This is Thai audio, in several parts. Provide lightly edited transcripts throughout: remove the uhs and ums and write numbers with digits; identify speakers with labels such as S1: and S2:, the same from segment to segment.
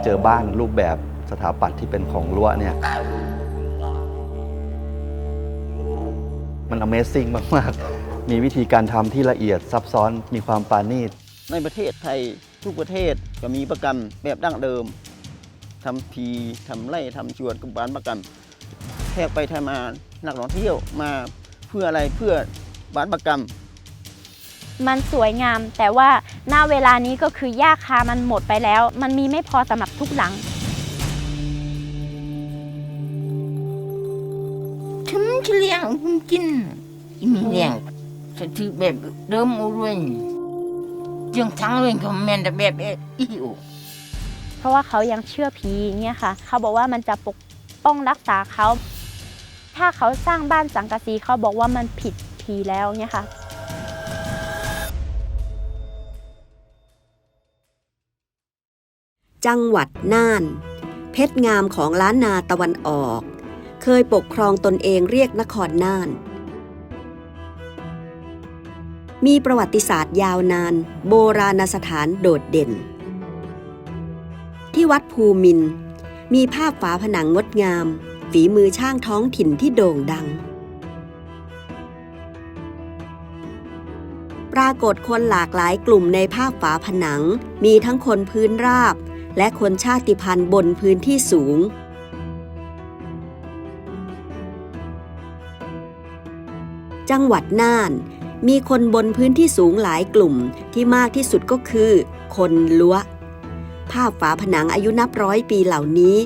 S1: เจอบ้านรูปแบบสถาปัตย์ที่เป็นของรั้วเนี่ยมัน Amazing มากๆมีวิธีการทำที่ละเอียดซับซ้อนมีความปราณีต
S2: ในประเทศไทยทุกประเทศก็มีประกันแบบดั้งเดิมทำทีทำไร่ทำสวนกับบ้านประกันแทกไปแทกมานักท่องเที่ยวมาเพื่ออะไรเพื่อบ้านประกัน
S3: มันสวยงามแต่ว่าณเวลานี้ก็คือหญ้าคามันหมดไปแล้วมันมีไม่พอสำหรับทุกหลัง
S4: ฉันจะเลี้ยงคุณกินมีเลี้ยงฉันถือแบบเดิมอุรวยจึงทั้งเลยก็แม่นแต่แบบอีโอ
S3: เพราะว่าเขายังเชื่อผีอย่างเงี้ยค่ะเขาบอกว่ามันจะปกป้องรักษาเขาถ้าเขาสร้างบ้านสังกะสีเขาบอกว่ามันผิดผีแล้วเนี่ยค่ะ
S5: จังหวัดน่านเพชรงามของล้านนาตะวันออกเคยปกครองตนเองเรียกนครน่านมีประวัติศาสตร์ยาวนานโบราณสถานโดดเด่นที่วัดภูมินทร์มีภาพฝาผนังงดงามฝีมือช่างท้องถิ่นที่โด่งดังปรากฏคนหลากหลายกลุ่มในภาพฝาผนังมีทั้งคนพื้นราบและคนชาติพันธุ์บนพื้นที่สูงจังหวัดน่านมีคนบนพื้นที่สูงหลายกลุ่มที่มากที่สุดก็คือคนลัวภาพฝาผนังอายุนับร้อยปีเหล่านี้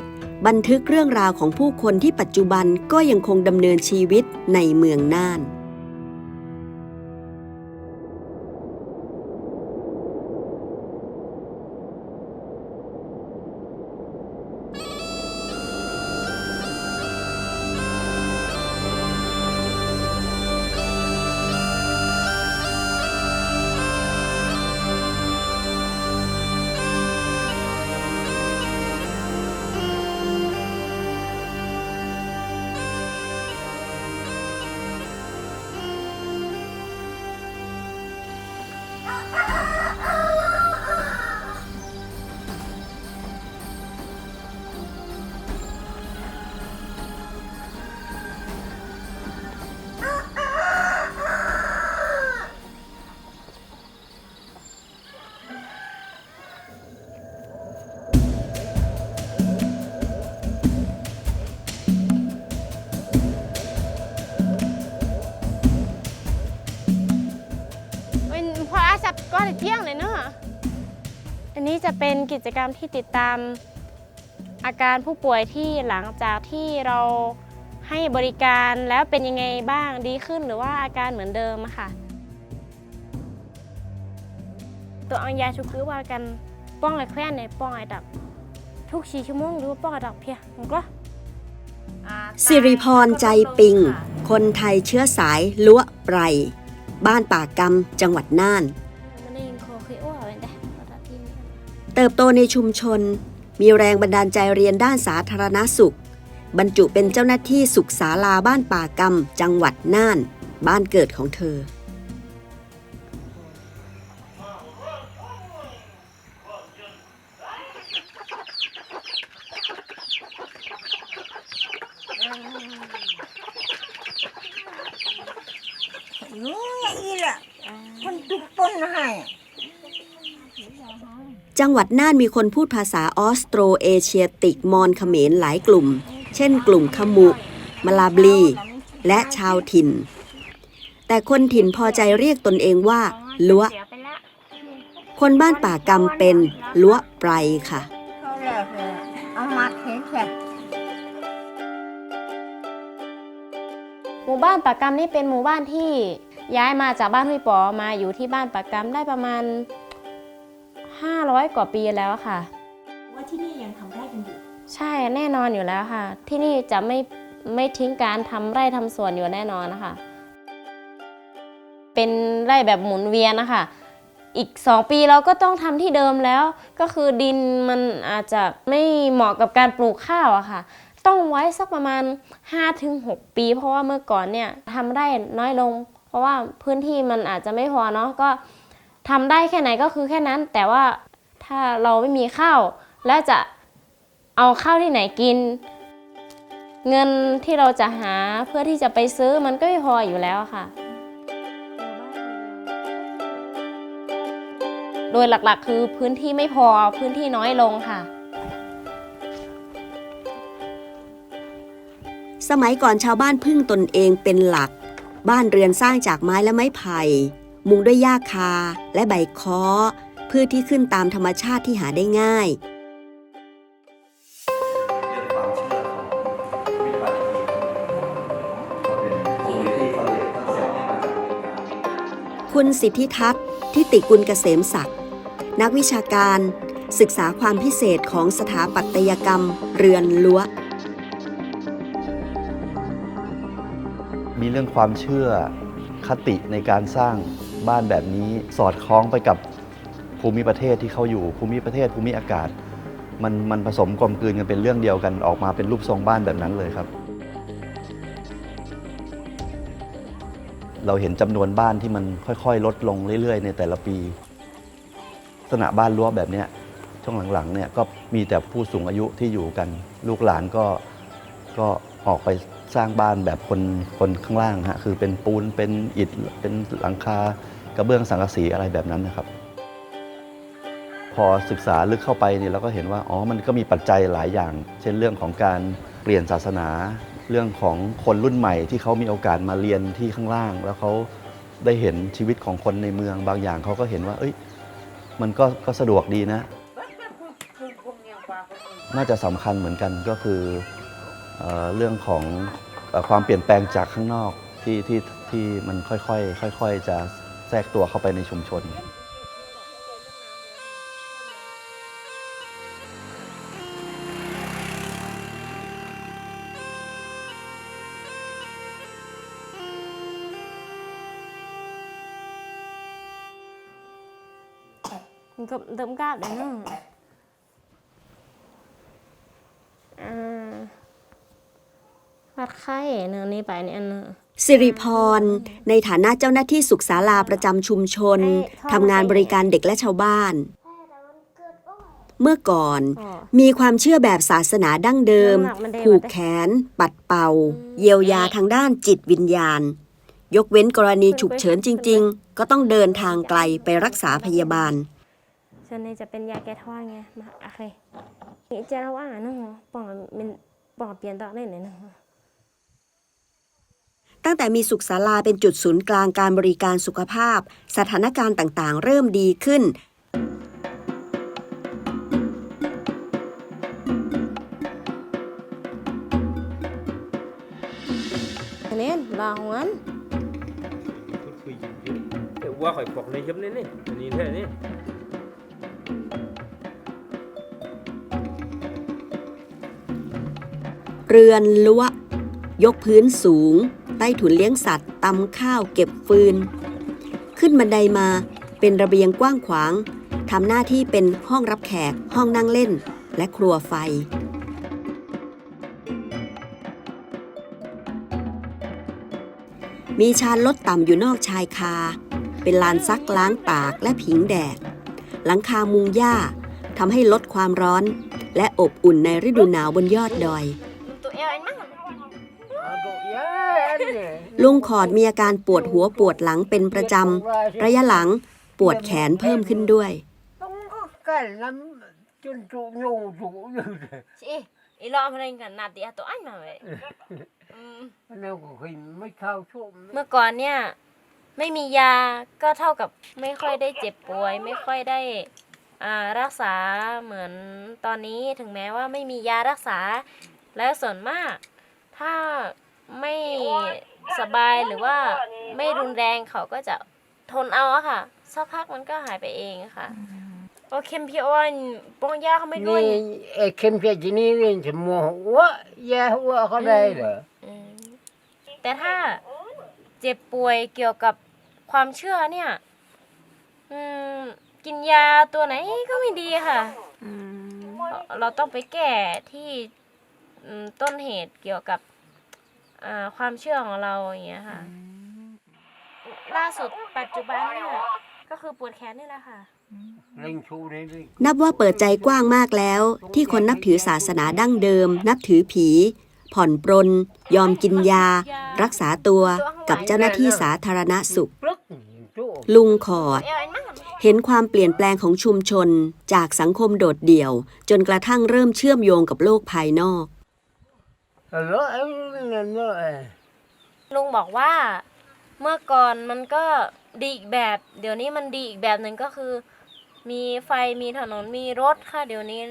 S5: บันทึกเรื่องราวของผู้คนที่ปัจจุบันก็ยังคงดำเนินชีวิตในเมืองน่าน
S3: ก็เที่ยงเลยเนาะอันนี้จะเป็นกิจกรรมที่ติดตามอาการผู้ป่วยที่หลังจากที่เราให้บริการแล้วเป็นยังไงบ้างดีขึ้นหรือว่าอาการเหมือนเดิมอะค่ะตัวอังยาชุคือว่ากันป้องไอ้แคว้นในป้องไอ้ดับทุก4 ชั่วโมงหรือว่าป้องไอ้ดับเพียงก็
S5: สิริพรใจปิงคนไทยเชื้อสายลัวไพรบ้านป่ากำจังหวัดน่านเติบโตในชุมชนมีแรงบันดาลใจเรียนด้านสาธารณสุขบรรจุเป็นเจ้าหน้าที่สุขศาลาบ้านป่ากำจังหวัดน่านบ้านเกิดของเธอจังหวัดน่านมีคนพูดภาษาออสโตรเอเชียติกมอญเขมรหลายกลุ่มเช่นกลุ่มขมุมลาบลีและชาวถิ่นแต่คนถิ่นพอใจเรียกตนเองว่าลัวคนบ้านป่ากำเป็นลัวไพรค่ะ
S3: หมู่บ้านป่ากำนี่เป็นหมู่บ้านที่ย้ายมาจากบ้านห้วยปอมาอยู่ที่บ้านป่ากำได้ประมาณ500 กว่าปีแล้วค่ะว่าที่นี่ยังทำไร่กันอยู่ใช่แน่นอนอยู่แล้วค่ะที่นี่จะไม่ทิ้งการทำไร่ทำสวนอยู่แน่นอนนะคะเป็นไร่แบบหมุนเวียนนะคะอีก2 ปีเราก็ต้องทำที่เดิมแล้วก็คือดินมันอาจจะไม่เหมาะกับการปลูกข้าวอะค่ะต้องไว้สักประมาณ 5-6 ปีเพราะว่าเมื่อก่อนเนี่ยทำไร่น้อยลงเพราะว่าพื้นที่มันอาจจะไม่พอเนาะก็ทำได้แค่ไหนก็คือแค่นั้นแต่ว่าถ้าเราไม่มีข้าวและจะ เอาข้าวที่ไหนกิน เงินที่เราจะหาเพื่อที่จะไปซื้อมันก็ไม่พออยู่แล้วค่ะ โดยหลักๆคือพื้นที่ไม่พอพื้นที่น้อยลงค่ะ
S5: สมัยก่อนชาวบ้านพึ่งตนเองเป็นหลัก บ้านเรือนสร้างจากไม้และไม้ไผ่ มุงด้วยหญ้าคาและใบค้อพืชที่ขึ้นตามธรรมชาติที่หาได้ง่าย คุณสิทธิทัศน์ทิติกุลเกษมศักดิ์นักวิชาการศึกษาความพิเศษของสถาปัตยกรรมเรือนรั้ว
S1: มีเรื่องความเชื่อคติในการสร้างบ้านแบบนี้สอดคล้องไปกับภูมิประเทศที่เขาอยู่ภูมิประเทศภูมิอากาศมันผสมกลมกลืนกันเป็นเรื่องเดียวกันออกมาเป็นรูปทรงบ้านแบบนั้นเลยครับ เราเห็นจำนวนบ้านที่มันค่อยๆลดลงเรื่อยๆในแต่ละปีลักษณะบ้านรั้วแบบนี้ช่วงหลังๆเนี่ยก็มีแต่ผู้สูงอายุที่อยู่กันลูกหลานก็ออกไปสร้างบ้านแบบคนข้างล่างฮะคือเป็นปูนเป็นอิฐเป็นหลังคากระเบื้องสังกะสีอะไรแบบนั้นนะครับ พอศึกษาลึกเข้าไปเนี่ยเราก็เห็นว่ามันก็มีปัจจัยหลายอย่าง เช่นเรื่องของการเปลี่ยนศาสนาเรื่องของคนรุ่นใหม่ที่เขามีโอกาสมาเรียนที่ข้างล่าง แล้วเขาได้เห็นชีวิตของคนในเมืองบางอย่างเขาก็เห็นว่ามันก็สะดวกดีนะ น่าจะสำคัญเหมือนกันก็คือเรื่องของความเปลี่ยนแปลงจากข้างนอกที่มันค่อยๆจะแทรกตัวเข้าไปในชุมชน
S3: มันก็เติมกาบได้เนาะวัดไข้เนื้อนี้ไปเนี่ยเนอะ
S5: สิริพรในฐานะเจ้าหน้าที่สุขศาลาประจำชุมชนทำงานบริการเด็กและชาวบ้าน เมื่อก่อนมีความเชื่อแบบศาสนาดั้งเดิม ผูกแขน ปัดเป่า เยียวยาทางด้านจิตวิญญาณ ยกเว้นกรณีฉุกเฉินจริงๆ ก็ต้องเดินทางไกลไปรักษาพยาบาล
S3: ส่วนนี้จะเป็นยาแก้ท้องไงมาโอเคนี่จะเราอ่านเนาะปองมันปองเปลี่ยนต่อได้เลยเนาะ
S5: ตั้งแต่มีสุขศาลาเป็นจุดศูนย์กลางการบริการสุขภาพ สถานการณ์ต่างๆ เริ่มดีขึ้น
S3: อันนี้ลาหวน
S6: qua khỏi cuộc này chấm đến đi nhìn thế này
S5: เรือนรั้วยกพื้นสูง ใต้ถุนเลี้ยงสัตว์ตำข้าวเก็บฟืน ขึ้นบันไดมาเป็นระเบียงกว้างขวางทำหน้าที่เป็นห้องรับแขกห้องนั่งเล่นและครัวไฟ มีชานลดต่ำอยู่นอกชายคา เป็นลานซักล้างตากและผิงแดด หลังคามุงหญ้าทำให้ลดความร้อน และอบอุ่นในฤดูหนาวบนยอดดอย ลุงขอดมีอาการปวดหัวปวดหลังเป็นประจำ ระยะหลังปวดแขนเพิ่มขึ้นด้วย
S3: อีรอมันกันนาตีตัวอันมาเว้ยเมื่อก่อนเนี่ยไม่มียาก็เท่ากับไม่ค่อยได้เจ็บป่วยไม่ค่อยได้รักษาเหมือนตอนนี้ถึงแม้ว่าไม่มียารักษาแล้วส่วนมากถ้าไม่สบายหรือว่าไม่รุนแรงเขาก็จะทนเอาอะค่ะสักพักมันก็หายไปเองค่ะโอเคมพี่อ้วนปองยาเขาไม่ด้วย
S4: นี่เข้มเพียจีนี่นี่จะมัวหัวยาหัวเขาได้เหรอ
S3: แต่ถ้าเจ็บป่วยเกี่ยวกับความเชื่อเนี่ยกินยาตัวไหนก็ไม่ดีค่ะเราต้องไปแก้ที่ต้นเหตุเกี่ยวกับความเชื่อของเราอย่างเงี้ยค่ะล่าสุดปัจจุบันเนี่ยก็คือปวดแขนนี่แหละค่ะ
S5: นับว่าเปิดใจกว้างมากแล้ว ที่คนนับถือศาสนาดั้งเดิม นับถือผี ผ่อนปรน ยอมกินยา รักษาตัวกับเจ้าหน้าที่สาธารณสุข ลุงขอด เห็นความเปลี่ยนแปลงของชุมชนจากสังคมโดดเดี่ยว จนกระทั่งเริ่มเชื่อมโยงกับโลกภายนอก
S3: ลุงบอกว่าเมื่อก่อนมันก็ดีอีกแบบ เดี๋ยวนี้มันดีอีกแบบหนึ่งก็คือ มีไฟมีถนนมีรถค่ะเดี๋ยวนี้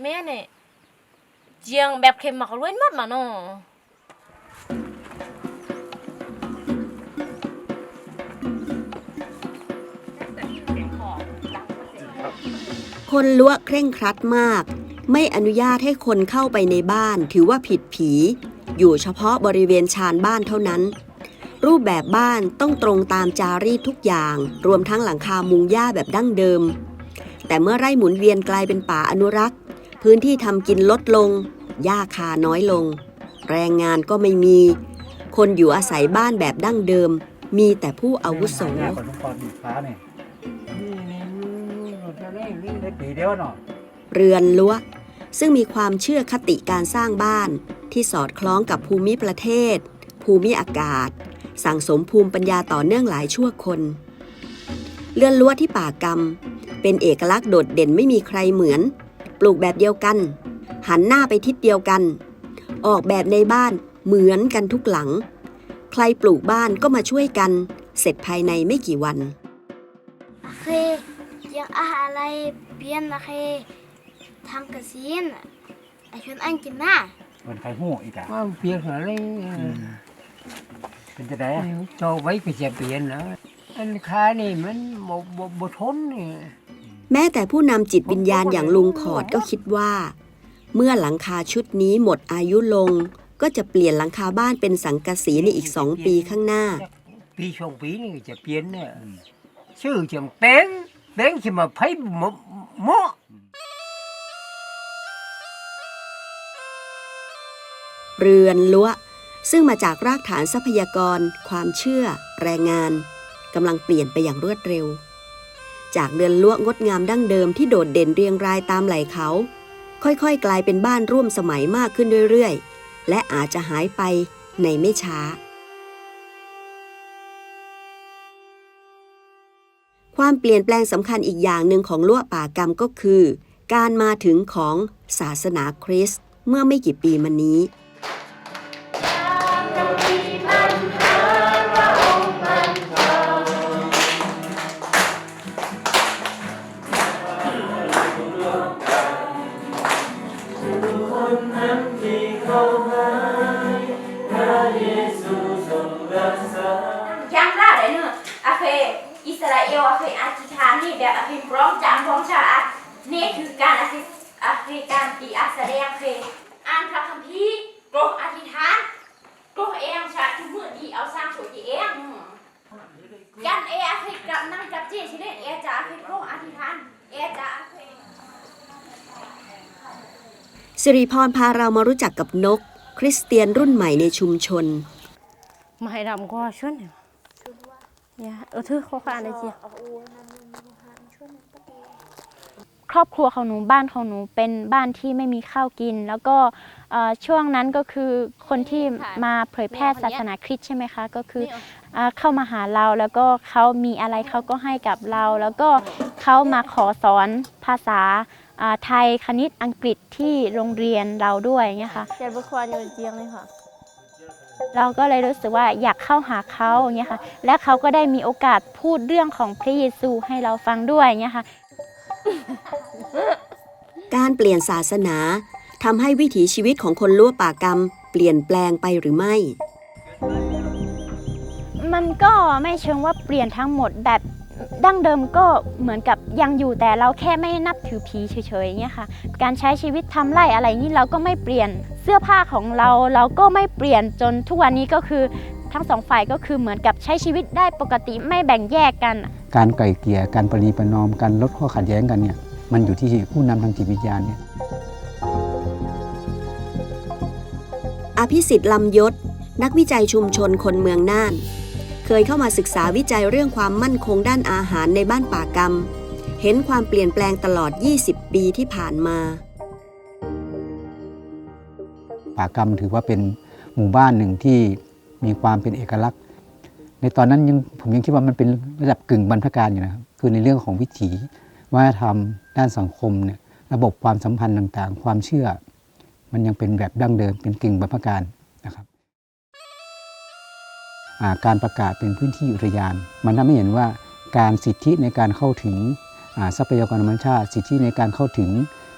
S3: แม่เนี่ยเจียงแบบเข็มหมักล้วนหมดมาเนาะ
S5: คนล้วเคร่งครัดมาก ไม่อนุญาตให้คนเข้าไปในบ้านถือว่าผิดผี อยู่เฉพาะบริเวณชานบ้านเท่านั้น รูปแบบบ้านต้องตรงตามจารีตทุกอย่าง รวมทั้งหลังคามุงหญ้าแบบดั้งเดิม แต่เมื่อไร่หมุนเวียนกลายเป็นป่าอนุรักษ์ พื้นที่ทำกินลดลง หญ้าคาน้อยลง แรงงานก็ไม่มี คนอยู่อาศัยบ้านแบบดั้งเดิม มีแต่ผู้อาวุโส เรือนรั้วซึ่งมีความเชื่อคติการสร้างบ้านที่สอดคล้องกับภูมิประเทศ ภูมิอากาศ สั่งสมภูมิปัญญาต่อเนื่องหลายชั่วคน เรือนรั้วที่ป่ากรรมเป็นเอกลักษณ์โดดเด่นไม่มีใครเหมือน ปลูกแบบเดียวกัน หันหน้าไปทิศเดียวกัน ออกแบบในบ้านเหมือนกันทุกหลัง ใครปลูกบ้านก็มาช่วยกัน เสร็จภายในไม่กี่วัน
S7: เคยังอะไรเปลี่ยนนะเคทำกระสินไอชวนอันกินน่ะ
S8: มันใครหู้อีกอ่ะ
S9: ว่าเปลี่ยนอะไร
S8: เป็นจะได้
S9: โจไว้ก็จะเปลี่ยนนะอันค้านี่มันบ่ทนนี่
S5: แม้แต่ผู้นำจิตวิญญาณอย่างลุงขอดก็คิดว่า เมื่อหลังคาชุดนี้หมดอายุลง ก็จะเปลี่ยนหลังคาบ้านเป็นสังกะสีในอีก2 ปีข้างหน้า
S9: ปี2 ปีนี่จะเปลี่ยนเนี่ยชื่อจังเป้งจะมาไพ่หมอ
S5: เรือนรั้วซึ่งมาจากรากฐานทรัพยากร ความเชื่อ แรงงานกำลังเปลี่ยนไปอย่างรวดเร็ว จากเรือนรั้วงดงามดั้งเดิมที่โดดเด่นเรียงรายตามไหล่เขา ค่อยๆ กลายเป็นบ้านร่วมสมัยมากขึ้นเรื่อยๆ และอาจจะหายไปในไม่ช้า ความเปลี่ยนแปลงสำคัญอีกอย่างหนึ่งของรั้วป่ากรรมก็คือ การมาถึงของศาสนาคริสต์เมื่อไม่กี่ปีมานี้
S3: ยังได้เลยเนอะอาเคอิสราเอลอาเคอธิษฐานนี่แบบอาเคพร้อมจำพร้อมชาอะนี่คือการอาเคการตีอาแสดงเคอ่านพระคัมภีร์โปรอธิษฐานโปรเองชาทุกมื้อที่เอาสร้างสวยเองยันอาเคกลับนั่งกับเจชิเล่จะอาเคโปรอธิษฐานจะอาเค
S5: สิริพรพาเรามารู้จักกับนกคริสเตียนรุ่นใหม่ในชุมชน
S3: ไม่ดำก็ช่วยหน่อยอย่าถือข้อความอะไรเจียครอบครัวของหนูบ้านของหนูเป็นบ้านที่ไม่มีข้าวกิน แล้วก็ช่วงนั้นก็คือคนที่มาเผยแพร่ศาสนาคริสต์ใช่ไหมคะก็คือเข้ามาหาเราแล้วก็เขามีอะไรเขาก็ให้กับเรา แล้วก็เขามาขอสอนภาษาไทยคณิตอังกฤษที่โรงเรียนเราด้วยเนี่ยค่ะเรียนบุคคลอยู่เจียงเลยค่ะเราก็เลยรู้สึกว่าอยากเข้าหาเขาอย่างเงี้ยค่ะและเขาก็ได้มีโอกาสพูดเรื่องของพระเยซูให้เราฟังด้วยอย่างเงี้ยค่ะ
S5: การเปลี่ยนศาสนาทำให้วิถีชีวิตของคนล้วป่ากรรมเปลี่ยนแปลงไปหรือไม่
S3: มันก็ไม่เชิงว่าเปลี่ยนทั้งหมดแบบดั้งเดิมก็เหมือนกับยังอยู่แต่เราแค่ไม่นับถือผีเฉยๆอย่างเงี้ยค่ะการใช้ชีวิตทำไร่อะไรนี่เราก็ไม่เปลี่ยนเสื้อผ้าของเราก็ไม่เปลี่ยนจนทุกวันนี้ก็คือทั้งสองฝ่ายก็คือเหมือนกับใช้ชีวิตได้ปกติไม่แบ่งแยกกัน
S8: การไกล่เกลี่ยการประนีประนอมการลดข้อขัดแย้งกันเนี่ยมันอยู่ที่ผู้นำทางจิตวิญญาณเนี่ย
S5: อภิสิทธิ์ลำยศนักวิจัยชุมชนคนเมืองน่าน เคยเข้ามาศึกษาวิจัยเรื่องความมั่นคงด้านอาหารในบ้านป่ากำเห็นความเปลี่ยนแปลงตลอด 20 ปีที่ผ่านมา
S8: ป่ากำถือว่าเป็นหมู่บ้านหนึ่งที่มีความเป็นเอกลักษณ์ในตอนนั้นผมยังคิดว่ามันเป็นระดับกึ่งบรรพการอยู่นะครับคือในเรื่องของวิถีวัฒนธรรมด้านสังคมเนี่ยระบบความสัมพันธ์ต่างๆความเชื่อมันยังเป็นแบบดั้งเดิมเป็นกึ่งบรรพการนะครับการประกาศเป็นพื้นที่อุทยานมันทำให้เห็นว่าการสิทธิในการเข้าถึงทรัพยากรธรรมชาติสิทธิในการเข้าถึง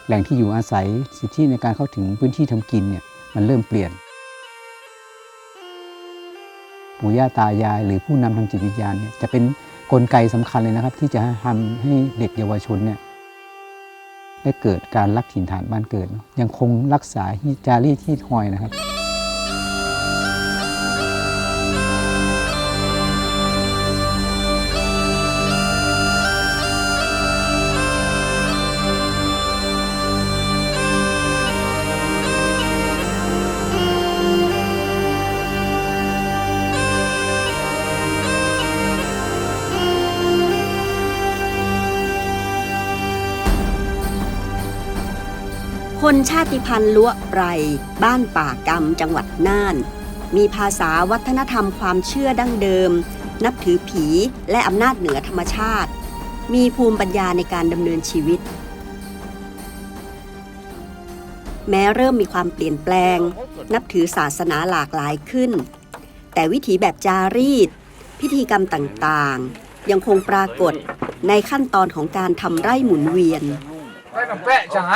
S8: แหล่งที่อยู่อาศัยสิทธิในการเข้าถึงพื้นที่ทำกินเนี่ยมันเริ่มเปลี่ยนปู่ย่าตายายหรือผู้นำทางจิตวิญญาณเนี่ยจะเป็นกลไกสำคัญเลยนะครับที่จะทำให้เด็กเยาวชนเนี่ยได้เกิดการรักถิ่นฐานบ้านเกิดยังคงรักษาจารีตฮีดฮอยนะครับ
S5: คนชาติพันธุ์ล้วไร บ้านป่ากำจังหวัดน่าน มีภาษาวัฒนธรรมความเชื่อดั้งเดิม นับถือผีและอำนาจเหนือธรรมชาติ มีภูมิปัญญาในการดำเนินชีวิต แม้เริ่มมีความเปลี่ยนแปลง นับถือศาสนาหลากหลายขึ้น แต่วิถีแบบจารีต พิธีกรรมต่างๆ ยังคงปรากฏในขั้นตอนของการทำไร่หมุนเวียน
S10: ไปน้ำแปะจังไง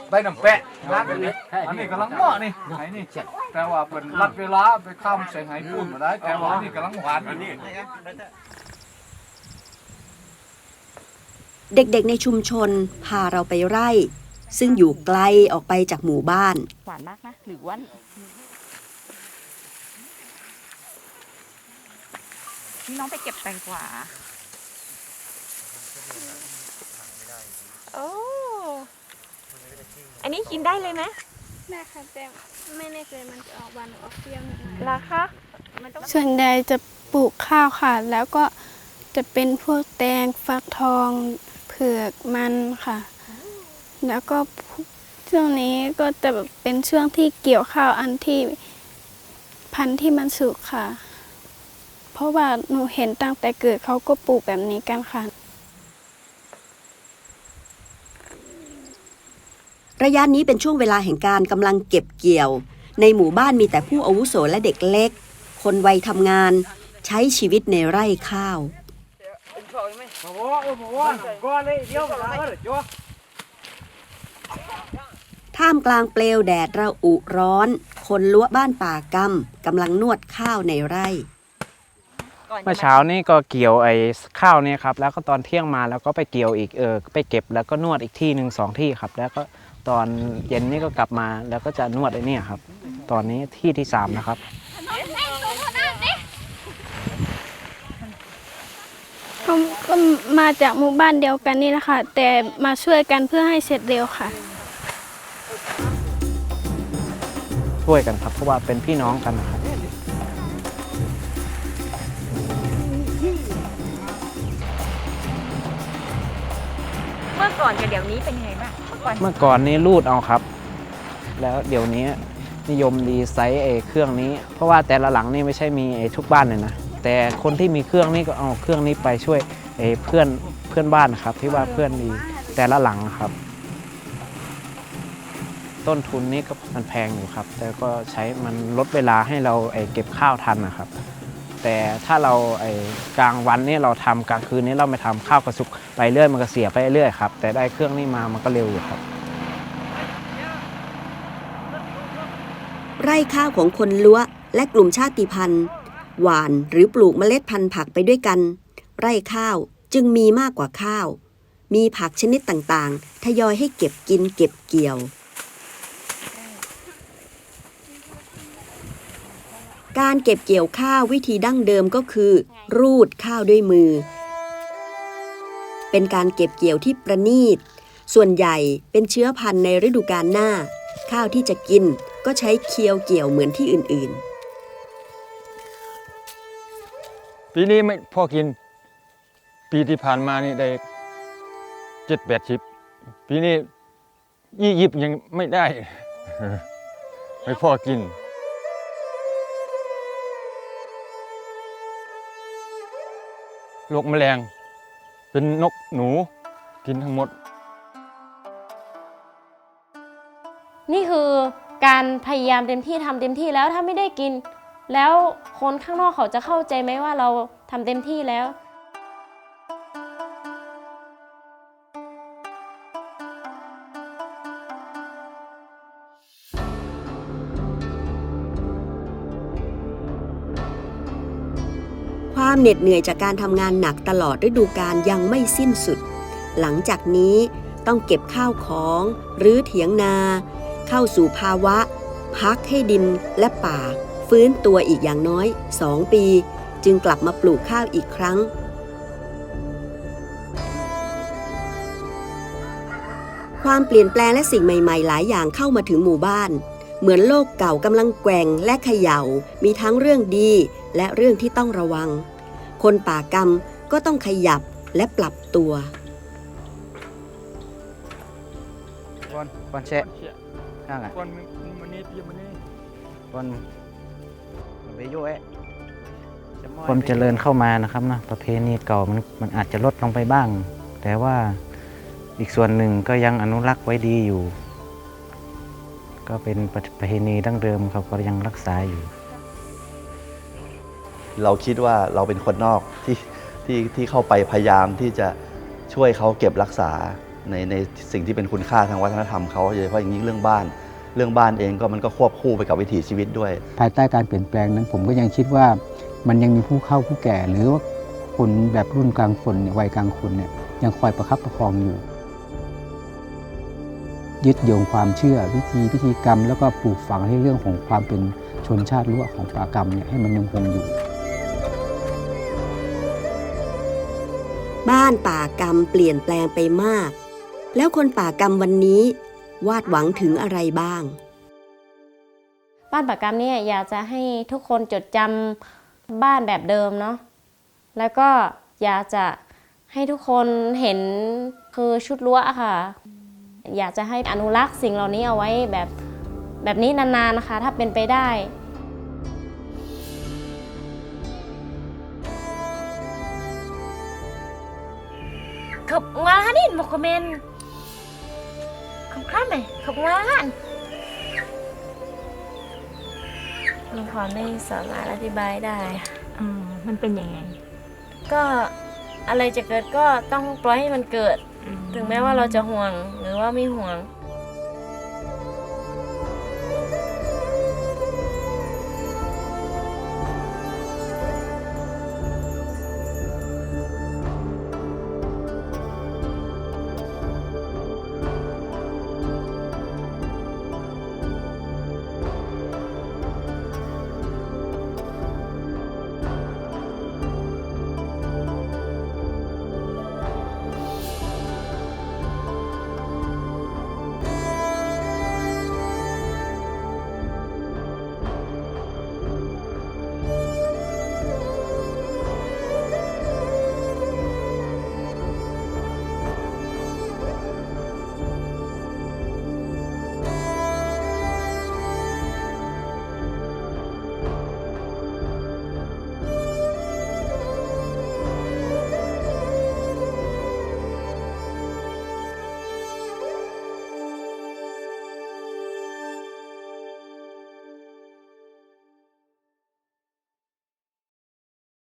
S10: ไปน้ำแปะรัดนี่อันนี้กำลังเหมาะนี่ไอ้นี่แต่ว่าเป็นรัดเวลาไปข้ามใส่ไหปูนมาได้แต่ว่านี่กำลังหวานนี่
S5: เด็กๆในชุมชนพาเราไปไร่ ซึ่งอยู่ไกลออกไปจากหมู่บ้าน
S4: หวานมากนะหรือว่าน้องไปเก็บแตงกวาโอ้อันนี้กินได้เลยไหมได้ค่ะแต่ไม่แน่ใจมันจะออกหวานหรือออกเปรี้ยวราคา
S11: ส่วนใหญ่จะปลูกข้าวค่ะแล้วก็จะเป็นพวกแตงฟักทองเผือกมันค่ะแล้วก็ช่วงนี้ก็จะเป็นช่วงที่เกี่ยวข้าวอันที่พันธุ์ที่มันสุกค่ะเพราะว่าหนูเห็นตั้งแต่เกิดเขาก็ปลูกแบบนี้กันค่ะ
S5: ระยะนี้เป็นช่วงเวลาแห่งการกำลังเก็บเกี่ยวในหมู่บ้านมีแต่ผู้อาวุโสและเด็กเล็กคนวัยทำงานใช้ชีวิตในไร่ข้าวท่ามกลางเปลวแดดระอุร้อนคนล้วบ้านป่ากำกำลังนวดข้าวในไร่
S12: เมื่อเช้านี่ก็เกี่ยวไอ้ข้าวเนี่ยครับแล้วก็ตอนเที่ยงมาแล้วก็ไปเกี่ยวอีกไปเก็บแล้วก็นวดอีกที่หนึ่ง2 ที่ครับแล้วก็ตอนเย็นนี่ก็กลับมาแล้วก็จะนวดไอ้นี่ครับตอนนี้ที่ที่3นะครับ
S11: ผมก็มาจากหมู่บ้านเดียวกันนี่แหละค่ะแต่มาช่วยกันเพื่อให้เสร็จเร็วค่ะ
S12: ช่วยกันครับเพราะว่าเป็นพี่น้องกันนะครับ
S4: เมื่อก่อนกับเดี๋ยวนี้เป็นไงบ้าง
S12: เมื่อก่อนนี้รูดเอาครับแล้วเดี๋ยวนี้นิยมดีไซน์เครื่องนี้เพราะว่าแต่ละหลังนี่ไม่ใช่มีทุกบ้านเลยนะแต่คนที่มีเครื่องนี้ก็เอาเครื่องนี้ไปช่วยเพื่อนบ้านครับที่ว่าเพื่อนดีแต่ละหลังครับต้นทุนนี้ก็มันแพงอยู่ครับแต่ก็ใช้มันลดเวลาให้เราเก็บข้าวทันนะครับแต่ถ้าเรากลางวันนี่เราทำกลางคืนนี้เราไม่ทำข้าวกระสุกไปเรื่อยมันก็เสียไปเรื่อยครับแต่ได้เครื่องนี้มามันก็เร็วอยู่ครับ
S5: ไร่ข้าวของคนล้วและกลุ่มชาติพันธุ์หว่านหรือปลูกเมล็ดพันธุ์ผักไปด้วยกันไร่ข้าวจึงมีมากกว่าข้าวมีผักชนิดต่างๆทยอยให้เก็บกินเก็บเกี่ยวการเก็บเกี่ยวข้าววิธีดั้งเดิมก็คือรูดข้าวด้วยมือเป็นการเก็บเกี่ยวที่ประณีตส่วนใหญ่เป็นเชื้อพันธุ์ในฤดูกาลหน้าข้าวที่จะกินก็ใช้เคียวเกี่ยวเหมือนที่อื่นๆ
S13: ปีนี้ไม่พอกิน ปีที่ผ่านมานี่ได้7-80ปีนี้20ยังไม่ได้ ไม่พอกินโรคแมลงเป็นนกหนูกินทั้งหมด
S3: นี่คือการพยายามเต็มที่ทำเต็มที่แล้วถ้าไม่ได้กิน แล้วคนข้างนอกเขาจะเข้าใจไหมว่าเราทำเต็มที่แล้ว
S5: ความเหน็ดเหนื่อยจากการทำงานหนักตลอดฤดูกาลยังไม่สิ้นสุด หลังจากนี้ต้องเก็บข้าวของรื้อเถียงนา เข้าสู่ภาวะ พักให้ดินและป่า ฟื้นตัวอีกอย่างน้อย2 ปี จึงกลับมาปลูกข้าวอีกครั้ง ความเปลี่ยนแปลงและสิ่งใหม่ๆหลายอย่างเข้ามาถึงหมู่บ้าน เหมือนโลกเก่ากำลังแกว่งและเขย่า มีทั้งเรื่องดีและเรื่องที่ต้องระวัง คนป่ากรรมก็ต้องขยับและปรับตัว
S12: con sẽ sao ạ
S13: con mình đi tiêm mình đi
S12: con về vô ấy ความเจริญเข้ามานะครับนะประเพณีเก่ามันอาจจะลดลงไปบ้าง แต่ว่าอีกส่วนหนึ่งก็ยังอนุรักษ์ไว้ดีอยู่ ก็เป็นประเพณีดั้งเดิมเขาก็ยังรักษาอยู่
S1: เราคิดว่าเราเป็นคนนอกที่เข้าไปพยายามที่จะช่วยเขาเก็บรักษาในสิ่งที่เป็นคุณค่าทางวัฒนธรรมเขาโดยเฉพาะอย่างนี้เรื่องบ้านเองก็มันก็ควบคู่ไปกับวิถีชีวิตด้วย
S8: ภายใต้การเปลี่ยนแปลงนั้นผมก็ยังคิดว่ามันยังมีผู้เข้าผู้แก่หรือว่าคนแบบรุ่นกลางคนเนี่ยวัยกลางคนเนี่ยยังคอยประคับประคองอยู่ ยึดโยงความเชื่อพิธีกรรมแล้วก็ปลูกฝังในเรื่องของความเป็นชนชาติรั้วของป่ากรรมเนี่ยให้มันยังคงอยู่
S5: บ้านป่ากรรมเปลี่ยนแปลงไปมาก แล้วคนป่ากรรมวันนี้วาดหวังถึงอะไรบ้าง
S3: บ้านป่ากรรมเนี่ยอยากจะให้ทุกคนจดจำบ้านแบบเดิมเนาะแล้วก็อยากจะให้ทุกคนเห็นคือชุดรั้วค่ะ อยากจะให้อนุรักษ์สิ่งเหล่านี้เอาไว้แบบนี้นานๆนะคะถ้าเป็นไปได้ขบงานนี่บอกคอมเมนต์ขบข้ามไหมขบงานลุงพรไม่สามารถอธิบายได้มันเป็นยังไงก็อะไรจะเกิดก็ต้องปล่อยให้มันเกิดถึงแม้ว่าเราจะห่วงหรือว่าไม่ห่วง